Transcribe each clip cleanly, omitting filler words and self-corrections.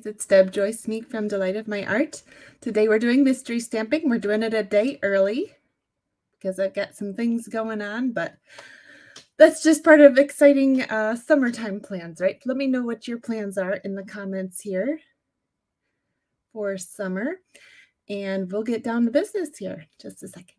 It's Deb Joyce Meek from Delight of My Art. Today we're doing mystery stamping. We're doing it a day early because I've got some things going on, but that's just part of exciting summertime plans, right? Let me know what your plans are in the comments here for summer, and we'll get down to business here. Just a second.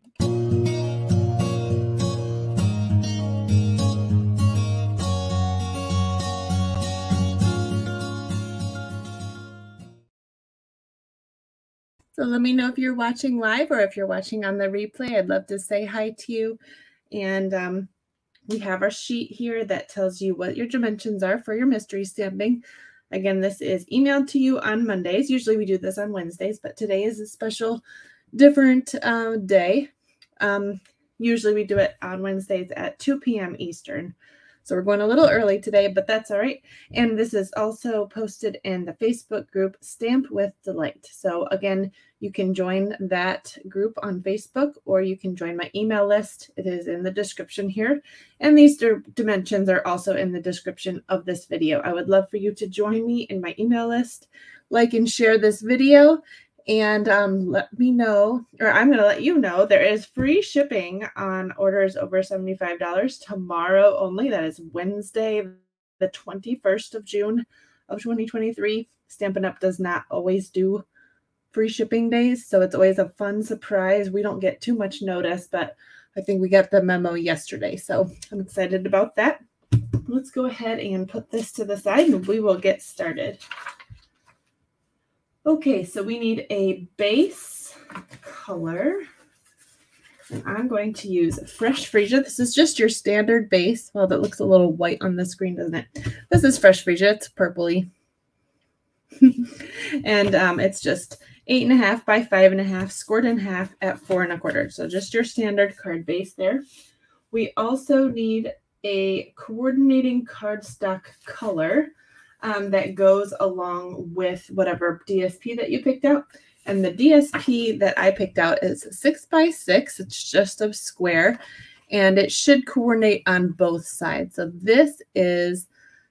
So let me know if you're watching live or if you're watching on the replay. I'd love to say hi to you. And we have our sheet here that tells you what your dimensions are for your mystery stamping. Again, this is emailed to you on Mondays. Usually we do this on Wednesdays, but today is a special, different day. Usually we do it on Wednesdays at 2 p.m. Eastern. So we're going a little early today, but that's all right. And this is also posted in the Facebook group Stamp with Delight. So again, you can join that group on Facebook, or you can join my email list. It is in the description here. And these dimensions are also in the description of this video. I would love for you to join me in my email list, like and share this video. And let me know, or I'm going to let you know, there is free shipping on orders over $75 tomorrow only. That is Wednesday, the 21st of June of 2023. Stampin' Up! Does not always do free shipping days, so it's always a fun surprise. We don't get too much notice, but I think we got the memo yesterday, so I'm excited about that. Let's go ahead and put this to the side and we will get started. Okay, so we need a base color, and I'm going to use Fresh Freesia. This is just your standard base. Well, that looks a little white on the screen, doesn't it? This is Fresh Freesia. It's purpley. And it's just 8.5 by 5.5, scored in half at 4 1/4. So just your standard card base there. We also need a coordinating cardstock color that goes along with whatever DSP that you picked out. And the DSP that I picked out is 6 by 6. It's just a square, and it should coordinate on both sides. So this is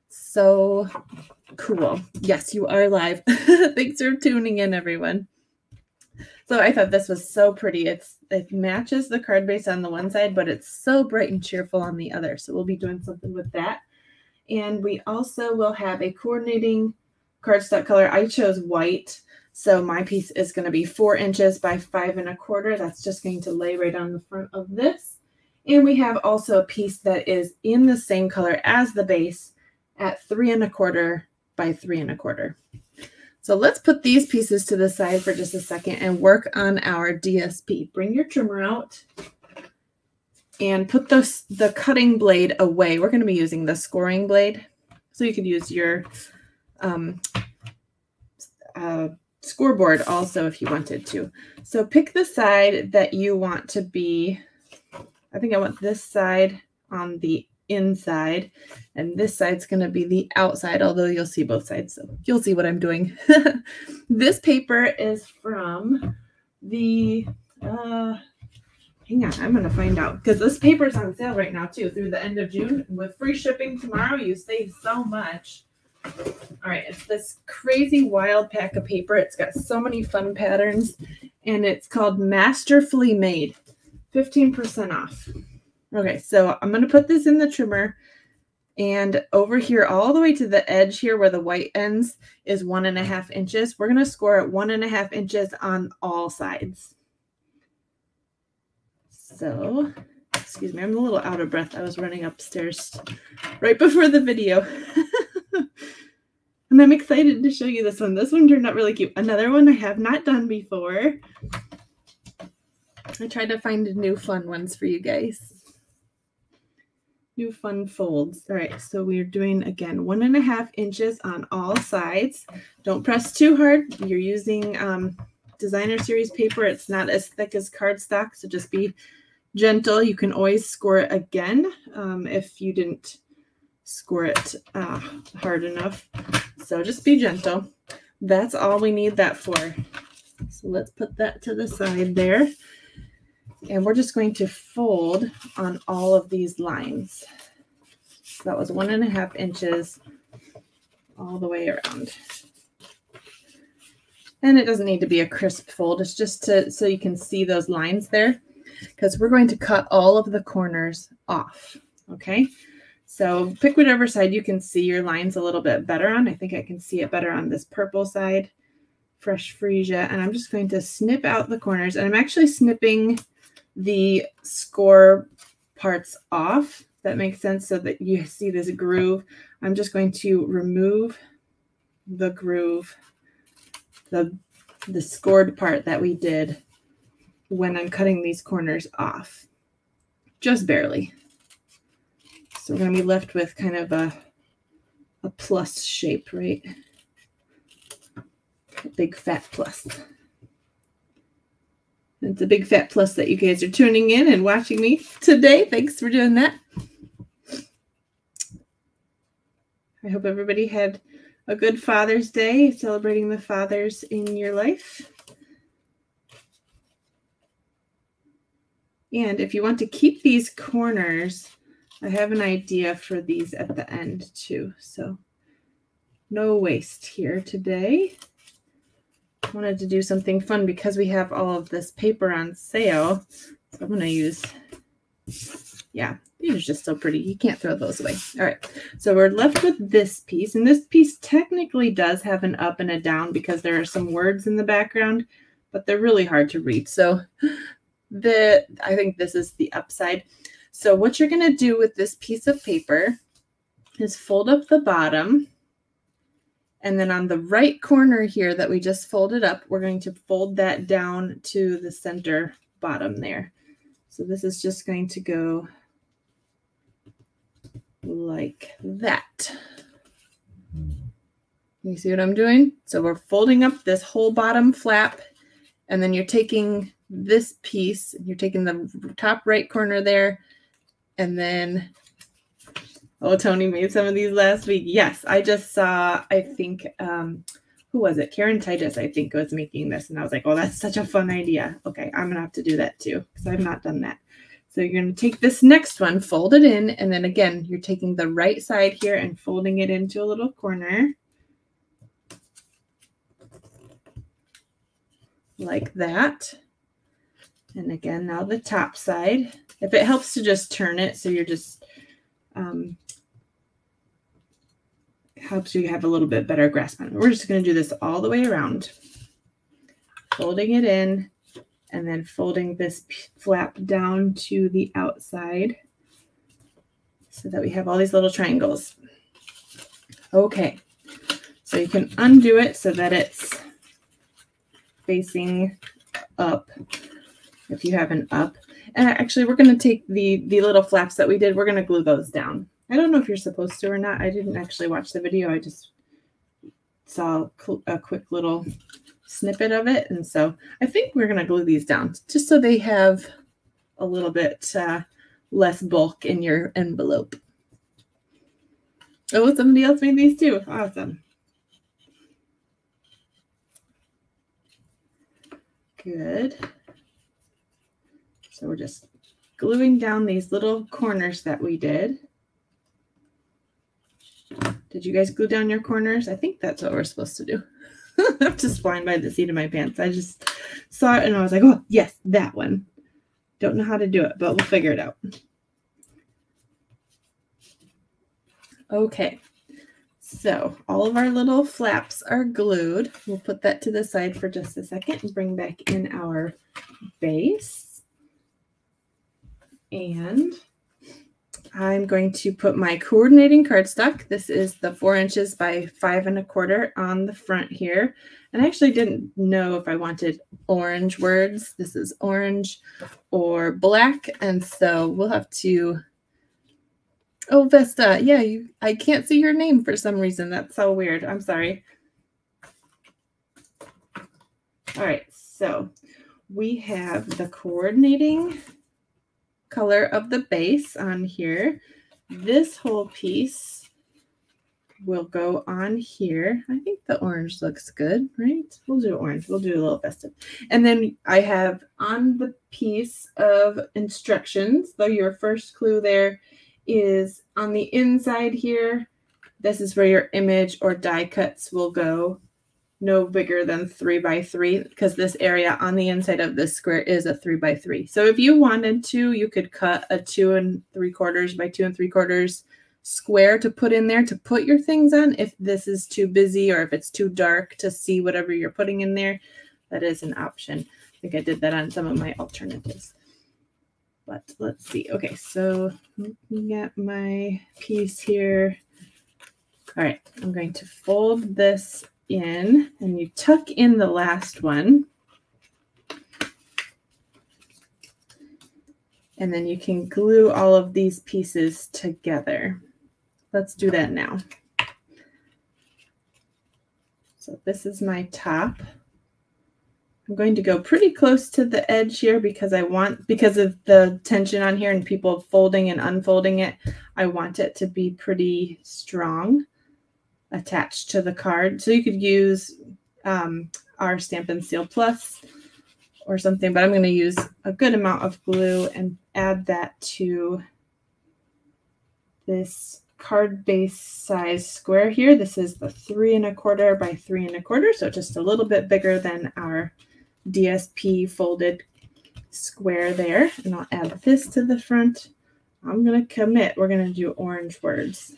so cool. Yes, you are live. Thanks for tuning in, everyone. So I thought this was so pretty. It matches the card base on the one side, but it's so bright and cheerful on the other. So we'll be doing something with that. And we also will have a coordinating cardstock color. I chose white, so my piece is going to be 4 inches by 5 1/4. That's just going to lay right on the front of this. And we have also a piece that is in the same color as the base at 3 1/4 by 3 1/4. So let's put these pieces to the side for just a second and work on our DSP. Bring your trimmer out and put the cutting blade away. We're going to be using the scoring blade. So you could use your scoreboard also if you wanted to. So pick the side that you want to be. I think I want this side on the inside, and this side's going to be the outside, although you'll see both sides, so you'll see what I'm doing. This paper is from the hang on, I'm going to find out, because this paper is on sale right now, too, through the end of June. With free shipping tomorrow, you save so much. All right, it's this crazy wild pack of paper. It's got so many fun patterns, and it's called Masterfully Made. 15% off. Okay, so I'm going to put this in the trimmer, and over here, all the way to the edge here where the white ends is 1.5 inches. We're going to score at 1.5 inches on all sides. So, excuse me, I'm a little out of breath. I was running upstairs right before the video. And I'm excited to show you this one. This one turned out really cute. Another one I have not done before. I tried to find new fun ones for you guys. New fun folds. All right, so we're doing, again, 1.5 inches on all sides. Don't press too hard. You're using designer series paper. It's not as thick as cardstock, so just be gentle. You can always score it again if you didn't score it hard enough. So just be gentle. That's all we need that for. So let's put that to the side there. And we're just going to fold on all of these lines. So that was 1.5 inches all the way around. And it doesn't need to be a crisp fold. It's just so you can see those lines there, because we're going to cut all of the corners off. Okay, so pick whatever side you can see your lines a little bit better on. I think I can see it better on this purple side, fresh freesia. And I'm just going to snip out the corners. And I'm actually snipping the score parts off. That makes sense, so that you see this groove. I'm just going to remove the groove, the scored part that we did when I'm cutting these corners off, just barely. So we're going to be left with kind of a plus shape, right? A big fat plus. It's a big fat plus that you guys are tuning in and watching me today. Thanks for doing that. I hope everybody had a good Father's Day, celebrating the fathers in your life. And if you want to keep these corners, I have an idea for these at the end too. So no waste here today. I wanted to do something fun because we have all of this paper on sale. So I'm going to use, yeah, these are just so pretty. You can't throw those away. All right. So we're left with this piece. And this piece technically does have an up and a down because there are some words in the background, but they're really hard to read. So I think this is the upside. So what you're going to do with this piece of paper is fold up the bottom. And then on the right corner here that we just folded up, we're going to fold that down to the center bottom there. So this is just going to go like that. You see what I'm doing? So we're folding up this whole bottom flap, and then you're taking this piece, you're taking the top right corner there, and then, oh, Tony made some of these last week. Yes, I just saw, I think, who was it? Karen Titus, I think, was making this. And I was like, oh, that's such a fun idea. Okay, I'm going to have to do that too, because I've not done that. So you're going to take this next one, fold it in, and then again, you're taking the right side here and folding it into a little corner. Like that. And again, now the top side. If it helps to just turn it, so you're just, helps you have a little bit better grasp on it. We're just going to do this all the way around. Folding it in, and then folding this flap down to the outside so that we have all these little triangles. Okay, so you can undo it so that it's facing up if you have an up. And actually, we're going to take the little flaps that we did, we're going to glue those down. I don't know if you're supposed to or not. I didn't actually watch the video. I just saw a quick little snippet of it. And so I think we're going to glue these down just so they have a little bit less bulk in your envelope. Oh, somebody else made these too. Awesome. Good. So we're just gluing down these little corners that we did. Did you guys glue down your corners? I think that's what we're supposed to do. I'm just flying by the seat of my pants. I just saw it and I was like, oh, yes, that one. Don't know how to do it, but we'll figure it out. Okay, so all of our little flaps are glued. We'll put that to the side for just a second and bring back in our base. And I'm going to put my coordinating cardstock. This is the 4 inches by 5 1/4 on the front here. And I actually didn't know if I wanted orange words. This is orange or black. And so we'll have to, oh, Vesta, yeah, I can't see your name for some reason. That's so weird. I'm sorry. All right, so we have the coordinating color of the base on here. This whole piece will go on here. I think the orange looks good, right? We'll do orange. We'll do a little festive. And then I have on the piece of instructions, though your first clue there is on the inside here. This is where your image or die cuts will go. no bigger than 3 by 3 because this area on the inside of this square is a 3 by 3. So if you wanted to, you could cut a 2 3/4 by 2 3/4 square to put in there to put your things on if this is too busy or if it's too dark to see whatever you're putting in there. That is an option. I think I did that on some of my alternatives. But let's see. Okay, so looking at my piece here. All right, I'm going to fold this in, and you tuck in the last one. And then you can glue all of these pieces together. Let's do that now. So this is my top. I'm going to go pretty close to the edge here because because of the tension on here and people folding and unfolding it, I want it to be pretty strong attached to the card. So you could use our Stampin' Seal Plus or something, but I'm going to use a good amount of glue and add that to this card base size square here. This is the 3 1/4 by 3 1/4, so just a little bit bigger than our DSP folded square there. And I'll add this to the front. I'm going to commit. We're going to do orange words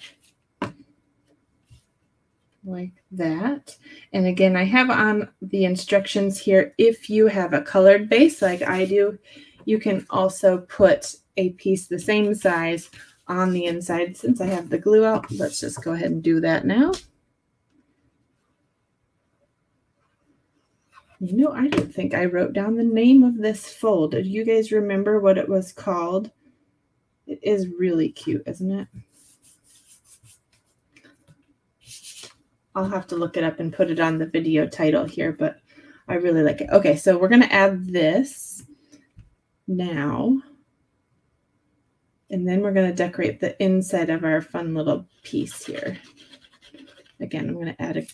like that. And again, I have on the instructions here, if you have a colored base like I do, you can also put a piece the same size on the inside. Since I have the glue out, let's just go ahead and do that now. You know, I don't think I wrote down the name of this fold. Do you guys remember what it was called? It is really cute, isn't it? I'll have to look it up and put it on the video title here, but I really like it. Okay, so we're going to add this now. And then we're going to decorate the inside of our fun little piece here. Again, I'm going to add a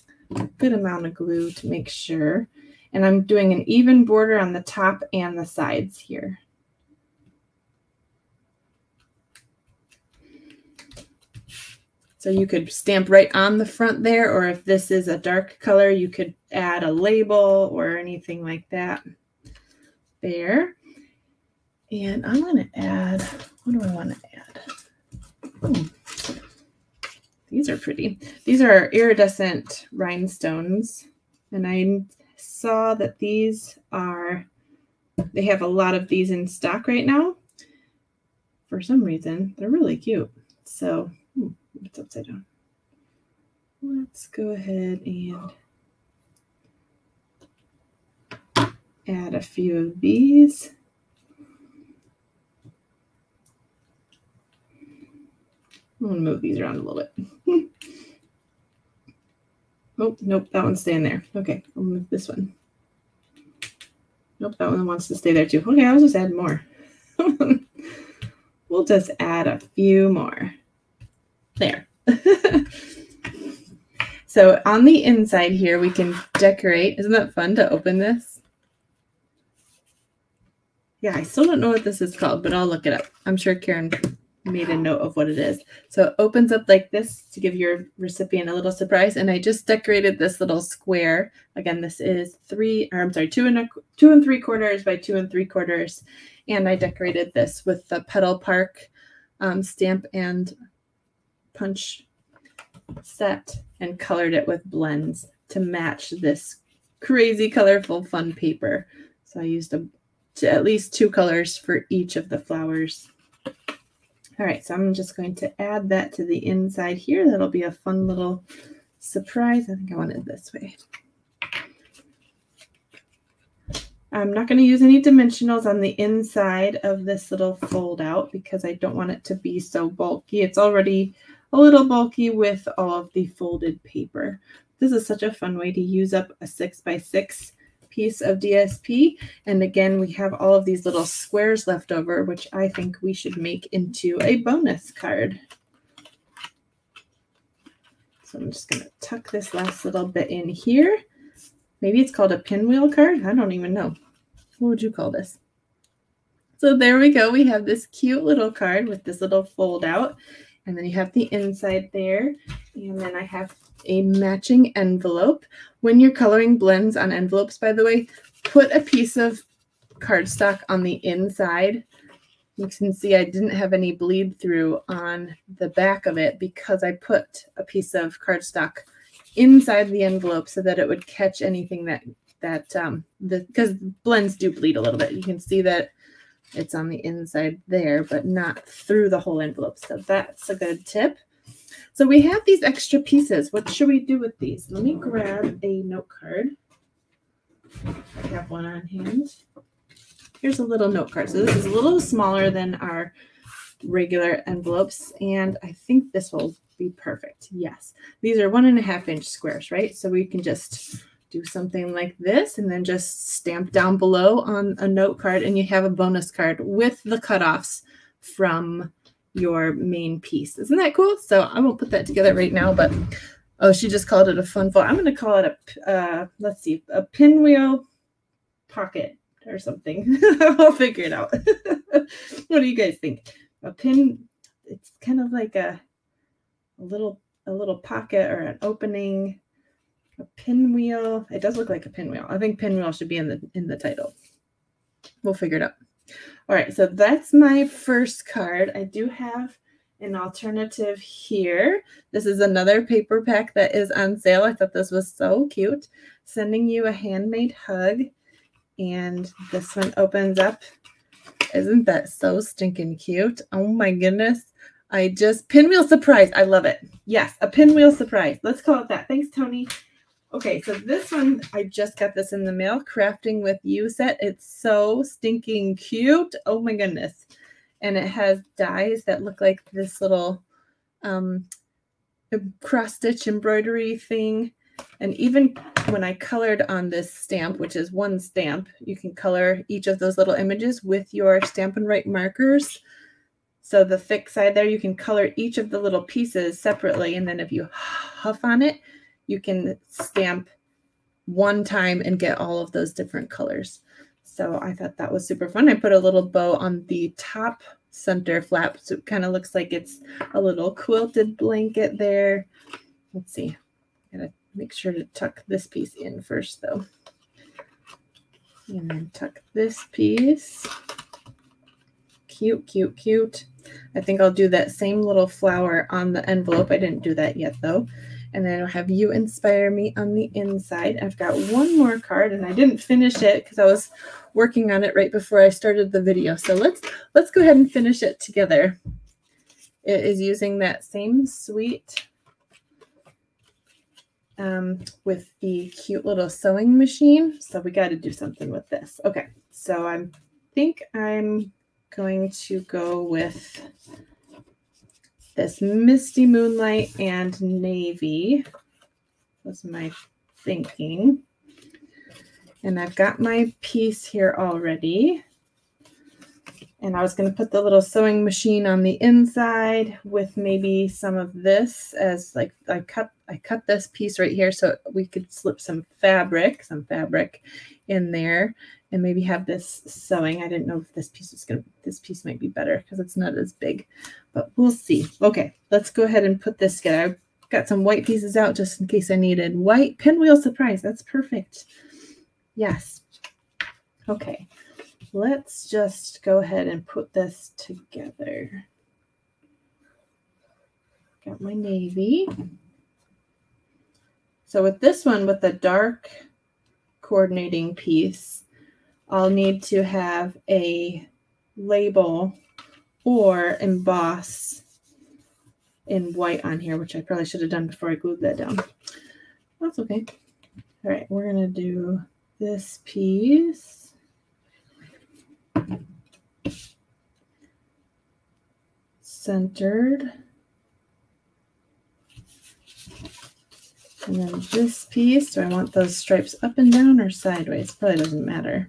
good amount of glue to make sure. And I'm doing an even border on the top and the sides here. So you could stamp right on the front there, or if this is a dark color, you could add a label or anything like that there. And I'm going to add, what do I want to add? These are pretty. These are iridescent rhinestones. And I saw that these are, they have a lot of these in stock right now. For some reason, they're really cute. So, it's upside down. Let's go ahead and add a few of these. I'm going to move these around a little bit. Oh, nope, that one's staying there. Okay, I'll move this one. Nope, that one wants to stay there too. Okay, I'll just add more. We'll just add a few more. There. So on the inside here, we can decorate. Isn't that fun to open this? Yeah, I still don't know what this is called, but I'll look it up. I'm sure Karen made a note of what it is. So it opens up like this to give your recipient a little surprise. And I just decorated this little square. Again, this is 2 3/4 by 2 3/4. And I decorated this with the Petal Park stamp and punch set and colored it with blends to match this crazy colorful fun paper. So I used at least 2 colors for each of the flowers. All right, so I'm just going to add that to the inside here. That'll be a fun little surprise. I think I want it this way. I'm not going to use any dimensionals on the inside of this little fold out because I don't want it to be so bulky. It's already a little bulky with all of the folded paper. This is such a fun way to use up a 6x6 piece of DSP. And again, we have all of these little squares left over, which I think we should make into a bonus card. So I'm just going to tuck this last little bit in here. Maybe it's called a pinwheel card. I don't even know. What would you call this? So there we go. We have this cute little card with this little fold out. And then you have the inside there. And then I have a matching envelope. When you're coloring blends on envelopes, by the way, put a piece of cardstock on the inside. You can see I didn't have any bleed through on the back of it because I put a piece of cardstock inside the envelope so that it would catch anything because blends do bleed a little bit. You can see that it's on the inside there, but not through the whole envelope. So that's a good tip. So we have these extra pieces. What should we do with these? Let me grab a note card. I have one on hand. Here's a little note card. So this is a little smaller than our regular envelopes, and I think this will be perfect. Yes, these are 1.5 inch squares, right? So we can just do something like this and then just stamp down below on a note card, and you have a bonus card with the cutoffs from your main piece. Isn't that cool? So I won't put that together right now, but oh, she just called it a fun fold. I'm going to call it a, let's see, a pinwheel pocket or something. I'll figure it out. What do you guys think? A pin, it's kind of like a little pocket or an opening. A pinwheel. It does look like a pinwheel. I think pinwheel should be in the title. We'll figure it out. All right, so that's my first card. I do have an alternative here. This is another paper pack that is on sale. I thought this was so cute. Sending you a handmade hug. And this one opens up. Isn't that so stinking cute? Oh my goodness. Pinwheel surprise. I love it. Yes, a pinwheel surprise. Let's call it that. Thanks, Tony. Okay, so this one, I just got this in the mail, Crafting with You set. It's so stinking cute. Oh my goodness. And it has dies that look like this little cross-stitch embroidery thing. And even when I colored on this stamp, which is one stamp, you can color each of those little images with your Stampin' Write markers. So the thick side there, you can color each of the little pieces separately. And then if you huff on it, you can stamp one time and get all of those different colors. So I thought that was super fun. I put a little bow on the top center flap, so it kind of looks like it's a little quilted blanket there. Let's see. I gotta make sure to tuck this piece in first, though. And then tuck this piece. Cute, cute, cute. I think I'll do that same little flower on the envelope. I didn't do that yet, though. And then I'll have You Inspire Me on the inside. I've got one more card, and I didn't finish it because I was working on it right before I started the video. So let's go ahead and finish it together. It is using that same sweet with the cute little sewing machine. So we got to do something with this. Okay, so I think I'm going to go with this Misty Moonlight and Navy. Was my thinking. And I've got my piece here already. And I was going to put the little sewing machine on the inside with maybe some of this as like I cut this piece right here so we could slip some fabric in there and maybe have this sewing. I didn't know if this piece might be better because it's not as big, but we'll see. Okay, let's go ahead and put this together. I've got some white pieces out just in case I needed white. Pinwheel surprise. That's perfect. Yes. Okay. Let's just go ahead and put this together. Got my navy. So with this one, with the dark coordinating piece, I'll need to have a label or emboss in white on here, which I probably should have done before I glued that down. That's okay. All right, we're going to do this piece. Centered. And then this piece, do I want those stripes up and down or sideways? Probably doesn't matter.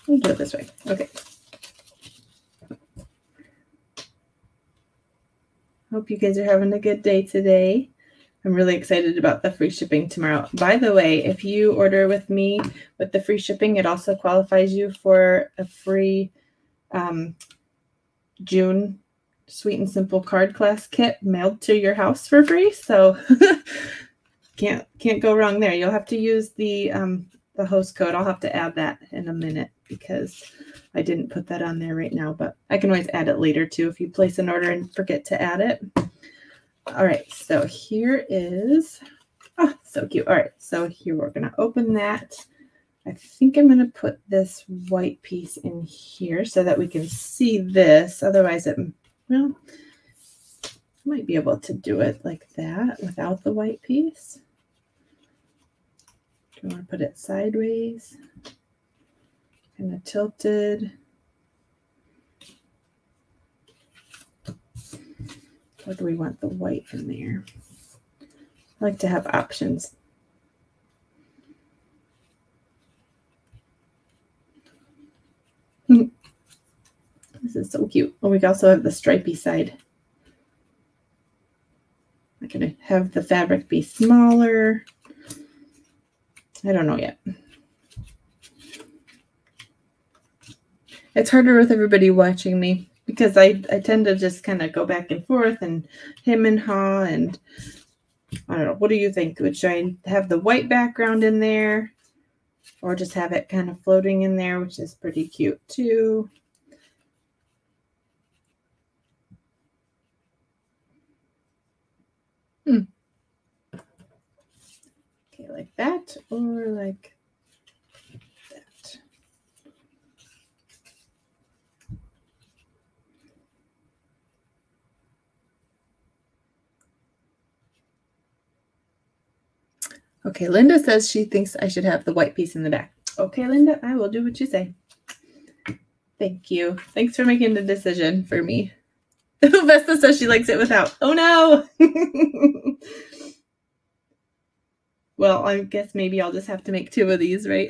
We'll do it this way. Okay. Hope you guys are having a good day today. I'm really excited about the free shipping tomorrow. By the way, if you order with me with the free shipping, it also qualifies you for a free June Sweet and Simple card class kit mailed to your house for free. So can't go wrong there. You'll have to use the host code. I'll have to add that in a minute because I didn't put that on there right now, but I can always add it later too if you place an order and forget to add it. All right, so here is, oh, so cute. All right, so here we're going to open that. I think I'm going to put this white piece in here so that we can see this. Otherwise, it, well, might be able to do it like that without the white piece. Do you want to put it sideways? Kind of tilted. Or do we want the white in there? I like to have options. This is so cute. Oh, we also have the stripy side. I'm going to have the fabric be smaller. I don't know yet. It's harder with everybody watching me because I tend to just kind of go back and forth and hem and haw, and I don't know. What do you think? Should I have the white background in there or just have it kind of floating in there, which is pretty cute too? Okay, like that or like that. Okay, Linda says she thinks I should have the white piece in the back. Okay, Linda, I will do what you say. Thank you. Thanks for making the decision for me. Vesta says she likes it without. Oh, no. Well, I guess maybe I'll just have to make 2 of these, right?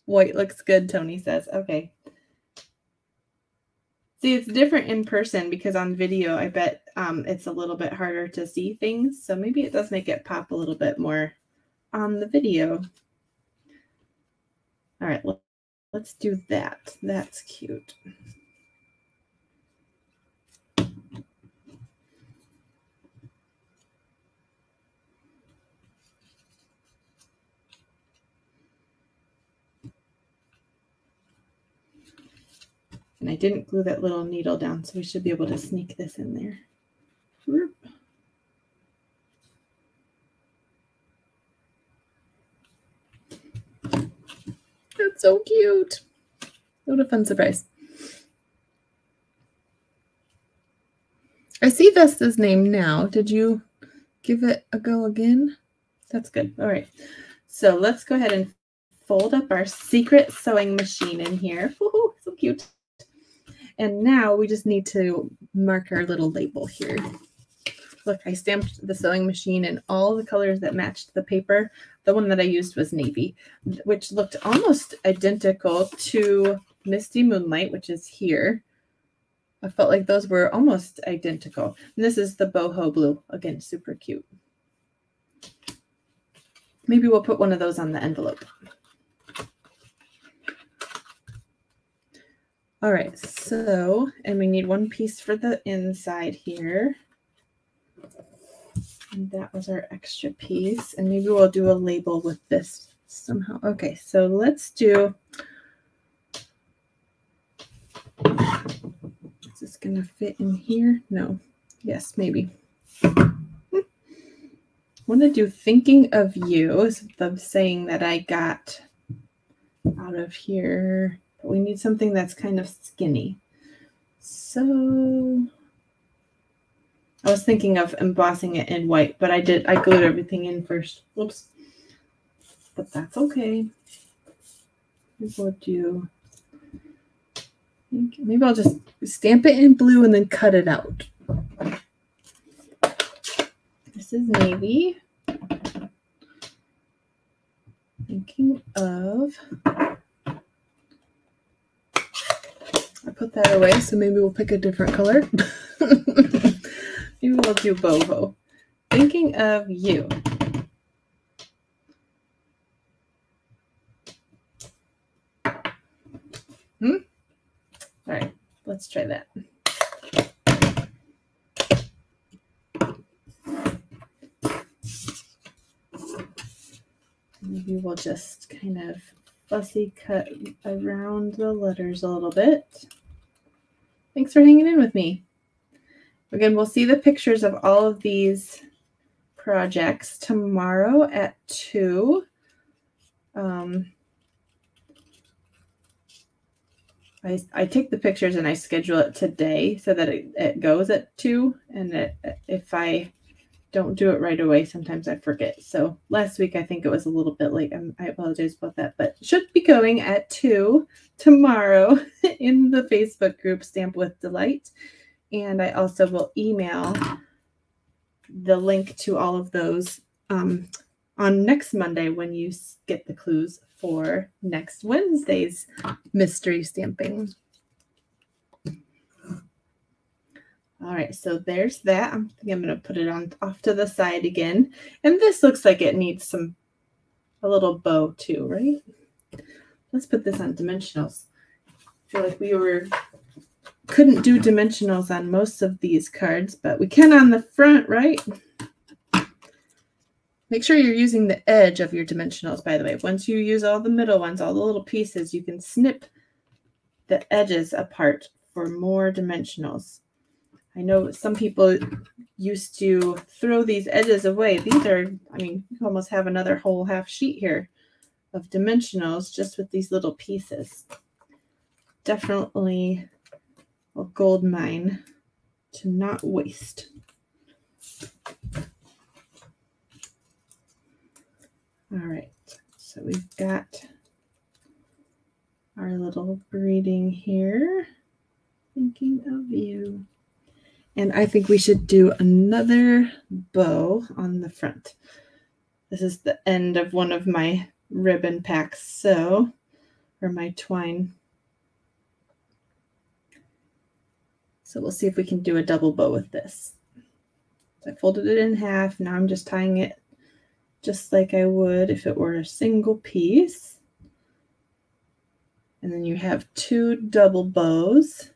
White looks good, Tony says. Okay. See, it's different in person because on video, I bet it's a little bit harder to see things. So maybe it does make it pop a little bit more on the video. All right, let's do that. That's cute. And I didn't glue that little needle down, so we should be able to sneak this in there. Whoop. That's so cute. What a fun surprise. I see Vesta's name now. Did you give it a go again? That's good. All right. So let's go ahead and fold up our secret sewing machine in here. Woohoo, so cute. And now we just need to mark our little label here. Look, I stamped the sewing machine in all the colors that matched the paper. The one that I used was navy, which looked almost identical to Misty Moonlight, which is here. I felt like those were almost identical. And this is the boho blue. Again, super cute. Maybe we'll put one of those on the envelope. All right, so, and we need 1 piece for the inside here. And that was our extra piece. And maybe we'll do a label with this somehow. Okay, so let's do, is this going to fit in here? No. Yes, maybe. I want to do Thinking of You, is the saying that I got out of here. But we need something that's kind of skinny. So I was thinking of embossing it in white, but I glued everything in first. Whoops. But that's okay. We'll do, maybe I'll just stamp it in blue and then cut it out. This is navy. Thinking of, I put that away, so maybe we'll pick a different color. Maybe we'll do boho. Thinking of You. All right, let's try that. Maybe we'll just kind of fussy cut around the letters a little bit. Thanks for hanging in with me. Again, we'll see the pictures of all of these projects tomorrow at 2. I take the pictures and I schedule it today so that it goes at 2. And if I don't do it right away, sometimes I forget. So last week, I think it was a little bit late. I apologize about that, but should be going at 2 tomorrow in the Facebook group Stamp with Delight. And I also will email the link to all of those on next Monday when you get the clues for next Wednesday's mystery stamping. All right, so there's that. I think I'm going to put it on off to the side again. And this looks like it needs a little bow too, right? Let's put this on dimensionals. I feel like we couldn't do dimensionals on most of these cards, but we can on the front, right? Make sure you're using the edge of your dimensionals, by the way. Once you use all the middle ones, all the little pieces, you can snip the edges apart for more dimensionals. I know some people used to throw these edges away. These are, I mean, you almost have another whole half sheet here of dimensionals just with these little pieces. Definitely a gold mine to not waste. All right, so we've got our little greeting here. Thinking of you. And I think we should do another bow on the front. This is the end of one of my ribbon packs, or my twine. So we'll see if we can do a double bow with this. So I folded it in half. Now I'm just tying it just like I would if it were a single piece. And then you have 2 double bows.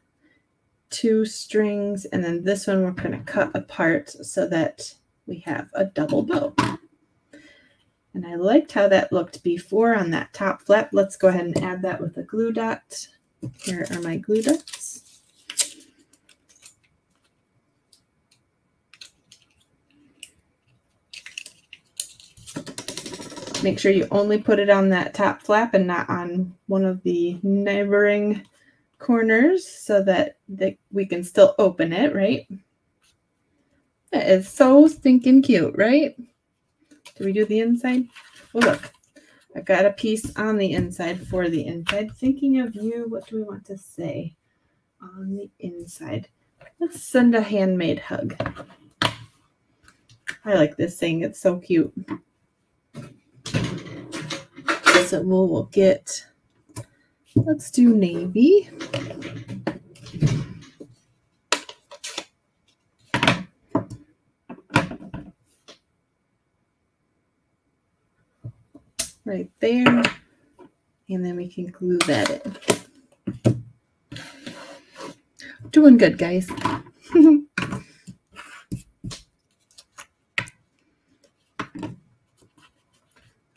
2 strings, and then this one we're going to cut apart so that we have a double bow. And I liked how that looked before on that top flap. Let's go ahead and add that with a glue dot. Here are my glue dots. Make sure you only put it on that top flap and not on one of the neighboring corners so that we can still open it, right? That is so stinking cute, right? Do we do the inside? Oh, look, I've got a piece on the inside for the inside. Thinking of you, what do we want to say on the inside? Let's send a handmade hug. I like this saying, it's so cute. So we'll get, let's do navy. Right there. And then we can glue that in. Doing good, guys.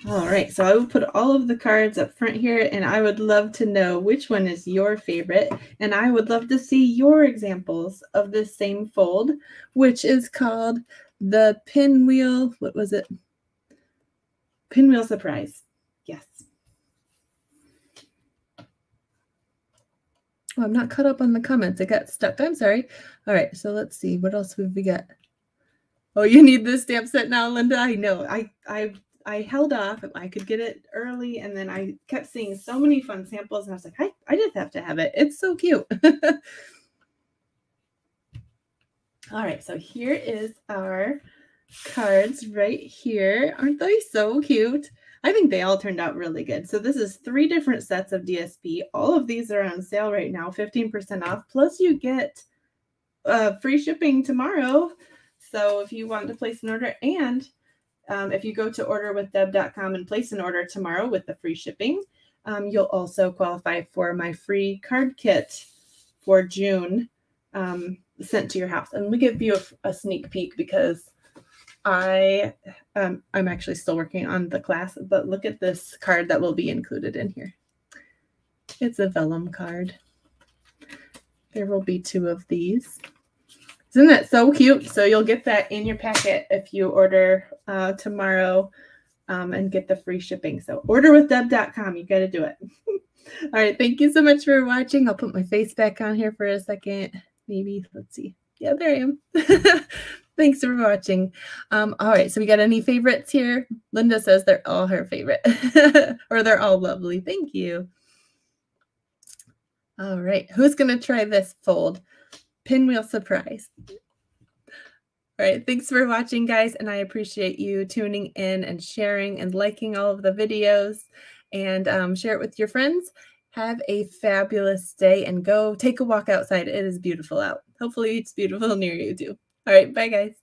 All right, so I will put all of the cards up front here, and I would love to know which one is your favorite, and I would love to see your examples of this same fold, which is called the Pinwheel, what was it? Pinwheel Surprise. Yes. Oh, I'm not caught up on the comments. I got stuck. I'm sorry. All right, so let's see. What else have we got? Oh, you need this stamp set now, Linda? I know. I held off. I could get it early, and then I kept seeing so many fun samples, and I was like, I just have to have it. It's so cute. All right, so here is our cards right here. Aren't they so cute? I think they all turned out really good. So this is 3 different sets of DSP. All of these are on sale right now, 15% off. Plus you get free shipping tomorrow. So if you want to place an order, and if you go to orderwithdeb.com and place an order tomorrow with the free shipping, you'll also qualify for my free card kit for June sent to your house. And let me give you a sneak peek because I'm actually still working on the class, but look at this card that will be included in here. It's a vellum card. There will be 2 of these. Isn't that so cute? So you'll get that in your packet if you order tomorrow and get the free shipping. So orderwithdeb.com. You got to do it. All right. Thank you so much for watching. I'll put my face back on here for a second. Maybe. Let's see. Yeah, there I am. Thanks for watching. All right. So we got any favorites here? Linda says they're all her favorite or they're all lovely. Thank you. All right. Who's going to try this fold? Pinwheel surprise. All right. Thanks for watching, guys. And I appreciate you tuning in and sharing and liking all of the videos, and share it with your friends. Have a fabulous day and go take a walk outside. It is beautiful out. Hopefully it's beautiful near you too. All right. Bye, guys.